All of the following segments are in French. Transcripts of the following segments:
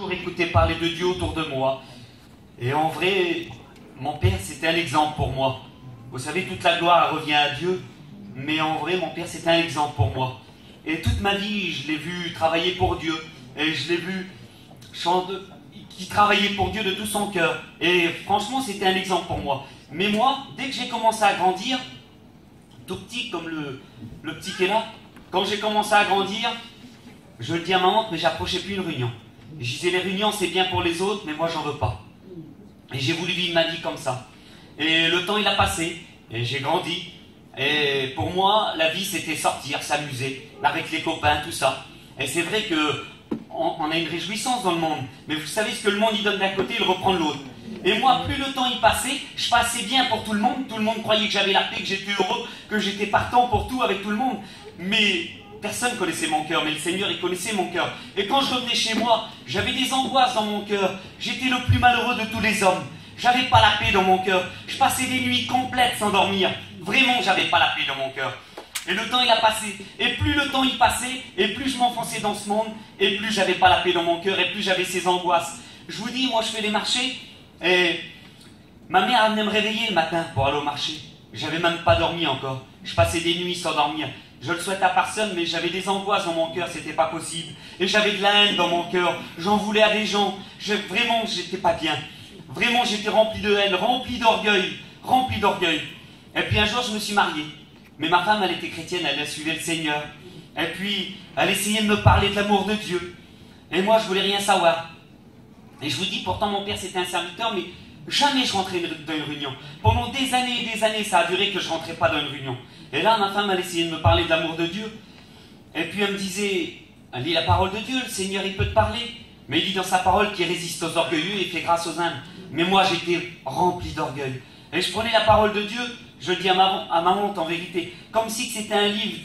toujours écouté parler de Dieu autour de moi. Et en vrai, mon père, c'était un exemple pour moi. Vous savez, toute la gloire revient à Dieu, mais en vrai, mon père, c'était un exemple pour moi. Et toute ma vie, je l'ai vu travailler pour Dieu, et je l'ai vu qui travaillait pour Dieu de tout son cœur. Et franchement, c'était un exemple pour moi. Mais moi, dès que j'ai commencé à grandir, tout petit comme le petit qui est là, quand j'ai commencé à grandir, je le dis à maman, mais j'approchais plus une réunion. Et je disais, les réunions, c'est bien pour les autres, mais moi, j'en veux pas. Et j'ai voulu vivre ma vie comme ça. Et le temps, il a passé, et j'ai grandi. Et pour moi, la vie, c'était sortir, s'amuser, avec les copains, tout ça. Et c'est vrai que on a une réjouissance dans le monde. Mais vous savez, ce que le monde, il donne d'un côté, il reprend de l'autre. Et moi, plus le temps y passait, je passais bien pour tout le monde. Tout le monde croyait que j'avais la paix, que j'étais heureux, que j'étais partant pour tout avec tout le monde. Mais personne connaissait mon cœur, mais le Seigneur, il connaissait mon cœur. Et quand je revenais chez moi, j'avais des angoisses dans mon cœur. J'étais le plus malheureux de tous les hommes. J'avais pas la paix dans mon cœur. Je passais des nuits complètes sans dormir. Vraiment, j'avais pas la paix dans mon cœur. Et le temps, il a passé. Et plus le temps y passait, et plus je m'enfonçais dans ce monde, et plus j'avais pas la paix dans mon cœur, et plus j'avais ces angoisses. Je vous dis, moi, je fais les marchés, et ma mère, elle venait me réveiller le matin pour aller au marché. J'avais même pas dormi encore. Je passais des nuits sans dormir. Je le souhaite à personne, mais j'avais des angoisses dans mon cœur, c'était pas possible. Et j'avais de la haine dans mon cœur. J'en voulais à des gens. Vraiment, j'étais pas bien. Vraiment, j'étais rempli de haine, rempli d'orgueil. Rempli d'orgueil. Et puis un jour, je me suis marié. Mais ma femme, elle était chrétienne, elle suivait le Seigneur. Et puis, elle essayait de me parler de l'amour de Dieu. Et moi, je voulais rien savoir. Et je vous dis, pourtant, mon père, c'était un serviteur, mais jamais je rentrais dans une réunion. Pendant des années, ça a duré que je rentrais pas dans une réunion. Et là, ma femme, elle essayait de me parler de l'amour de Dieu. Et puis, elle me disait, elle lit la parole de Dieu, le Seigneur, il peut te parler. Mais il dit dans sa parole qu'il résiste aux orgueilleux et fait grâce aux humbles. Mais moi, j'étais rempli d'orgueil. Et je prenais la parole de Dieu, je le dis à ma honte en vérité, comme si c'était un livre,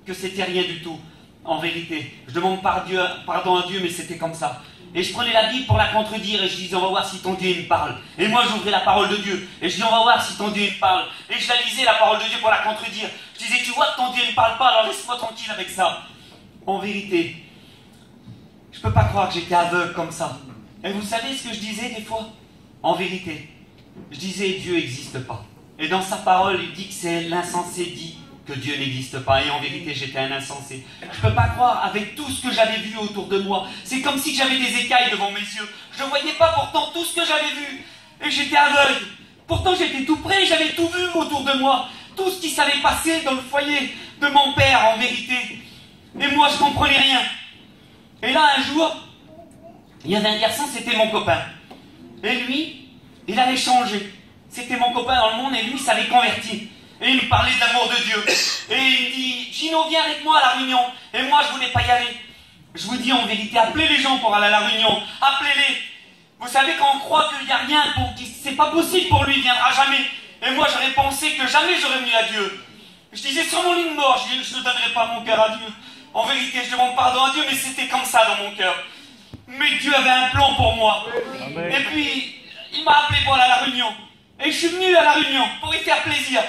que c'était rien du tout, en vérité. Je demande pardon à Dieu, mais c'était comme ça. Et je prenais la Bible pour la contredire, et je disais, on va voir si ton Dieu il me parle. Et moi, j'ouvrais la parole de Dieu, et je dis, on va voir si ton Dieu il me parle. Et je la lisais, la parole de Dieu, pour la contredire. Je disais, tu vois que ton Dieu il me parle pas, alors laisse-moi tranquille avec ça. En vérité, je peux pas croire que j'étais aveugle comme ça. Et vous savez ce que je disais des fois? En vérité, je disais, Dieu n'existe pas. Et dans sa parole, il dit que c'est l'insensé dit que Dieu n'existe pas. Et en vérité, j'étais un insensé. Je ne peux pas croire, avec tout ce que j'avais vu autour de moi, c'est comme si j'avais des écailles devant mes yeux. Je ne voyais pas pourtant tout ce que j'avais vu. Et j'étais aveugle. Pourtant, j'étais tout près, j'avais tout vu autour de moi. Tout ce qui s'allait passer dans le foyer de mon père, en vérité. Et moi, je ne comprenais rien. Et là, un jour, il y avait un garçon, c'était mon copain. Et lui, il avait changé. C'était mon copain dans le monde, et lui, ça l'avait converti. Et il me parlait de l'amour de Dieu. Et il me dit, Gino, viens avec moi à la réunion. Et moi, je voulais pas y aller. Je vous dis en vérité, appelez les gens pour aller à la réunion. Appelez-les. Vous savez, quand on croit qu'il n'y a rien, c'est pas possible pour lui, il viendra jamais. Et moi, j'aurais pensé que jamais j'aurais venu à Dieu. Je disais sur mon lit de mort, je ne donnerai pas mon cœur à Dieu. En vérité, je demande pardon à Dieu, mais c'était comme ça dans mon cœur. Mais Dieu avait un plan pour moi. Amen. Et puis, il m'a appelé pour aller à la réunion. Et je suis venu à la réunion pour y faire plaisir.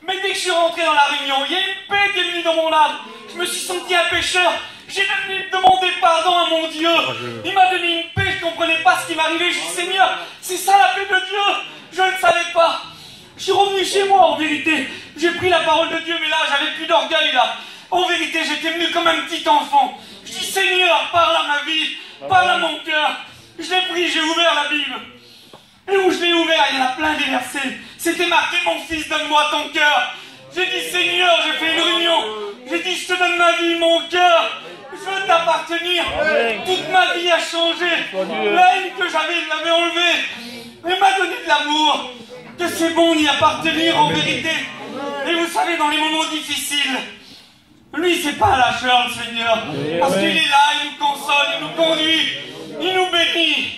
Mais dès que je suis rentré dans la réunion, il y a une paix qui est venue dans mon âme. Je me suis senti un pécheur. J'ai venu demander pardon à mon Dieu. Il m'a donné une paix, je ne comprenais pas ce qui m'arrivait. Je dis, Seigneur, c'est ça la paix de Dieu. Je ne le savais pas. Je suis revenu chez moi, en vérité. J'ai pris la parole de Dieu, mais là, j'avais plus d'orgueil, là. En vérité, j'étais venu comme un petit enfant. Je dis, Seigneur, parle à ma vie, parle à mon cœur. Je l'ai pris, j'ai ouvert la Bible. Et où je l'ai ouvert, il y en a plein des versets. C'était marqué, mon fils, donne-moi ton cœur. J'ai dit, Seigneur, j'ai fait une réunion. J'ai dit, je te donne ma vie, mon cœur. Je veux t'appartenir. Toute ma vie a changé. La haine que j'avais, il l'avait enlevée. Il m'a donné de l'amour. Que c'est bon d'y appartenir, en vérité. Et vous savez, dans les moments difficiles, lui, c'est pas un lâcheur, le Seigneur. Parce qu'il est là, il nous console, il nous conduit, il nous bénit.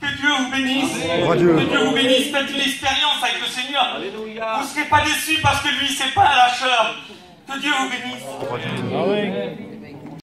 Que Dieu vous bénisse. Que Dieu vous bénisse. Faites une expérience avec le Seigneur. Vous ne serez pas déçus parce que lui, c'est pas un lâcheur. Que Dieu vous bénisse.